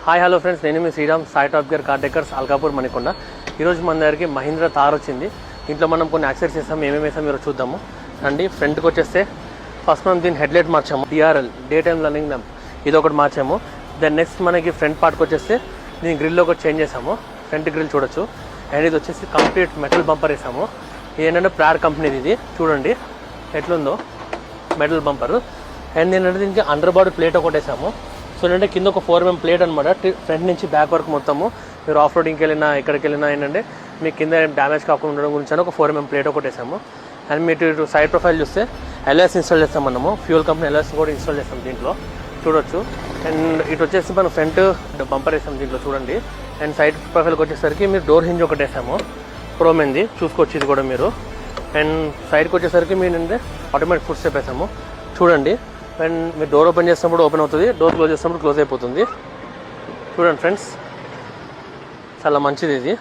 Hi hello friends, నేను మీ Sriram, Sai top gear car decors, Alkapur, Manikonda. ఈరోజు మన దగ్గరికి మహీంద్రా థార్ వచ్చింది. ఇంట్లో మనం కొన్ని యాక్సెసరీస్ చేస్తాం, ఏమేమి వేసాం మీరు చూద్దాము అండి. ఫ్రంట్కి వచ్చేస్తే ఫస్ట్ మనం దీని హెడ్లైట్ మార్చాము, DRL day time running lamp, ఇది ఒకటి మార్చాము. దెన్ నెక్స్ట్ మనకి ఫ్రంట్ పార్ట్కి వచ్చేస్తే దీని గ్రిల్ ఒకటి చేంజ్ చేసాము, ఫ్రంట్ గ్రిల్ చూడొచ్చు. అండ్ ఇది వచ్చేసి కంప్లీట్ మెటల్ బంపర్ వేసాము. ఇది ఏంటంటే ప్రాడ్ కంపెనీది, ఇది చూడండి ఎట్లుందో మెటల్ బంపర్. అండ్ ఏంటంటే దీనికి అండర్ బాడీ ప్లేట్ ఒకటి వేసాము. సో ఏంటంటే కింద ఒక 4mm ప్లేట్ అనమాట, ఫ్రంట్ నుంచి బ్యాక్ వరకు మొత్తము. మీరు ఆఫ్ రోడింగ్కి వెళ్ళినా ఎక్కడికి వెళ్ళినా ఏంటంటే మీకు కింద డ్యామేజ్ కాకుండా ఉండడం గురించి ఒక 4mm ప్లేట్ ఒకటి వేసాము. అండ్ మీరు సైడ్ ప్రొఫైల్ చూస్తే LS ఇన్స్టాల్ చేస్తాం మనము, ఫ్యూల్ కంపెనీ LS కూడా ఇన్స్టాల్ చేస్తాం దీంట్లో చూడొచ్చు. అండ్ ఇటు వచ్చేసి మనం ఫ్రంట్ బంపర్ వేసాం దీంట్లో చూడండి. అండ్ సైడ్ ప్రొఫైల్కి వచ్చేసరికి మీరు డోర్ హింజ్ ఒకటి వేసాము, ప్రోమెంది చూసుకోవచ్చు ఇది కూడా మీరు. అండ్ సైడ్కి వచ్చేసరికి మీరు ఏంటంటే ఆటోమేటిక్ ఫుట్ స్టెప్ వేసాము చూడండి. అండ్ మీరు డోర్ ఓపెన్ చేసినప్పుడు ఓపెన్ అవుతుంది, డోర్ క్లోజ్ చేసినప్పుడు క్లోజ్ అయిపోతుంది. చూడండి ఫ్రెండ్స్, చాలా మంచిది ఇది.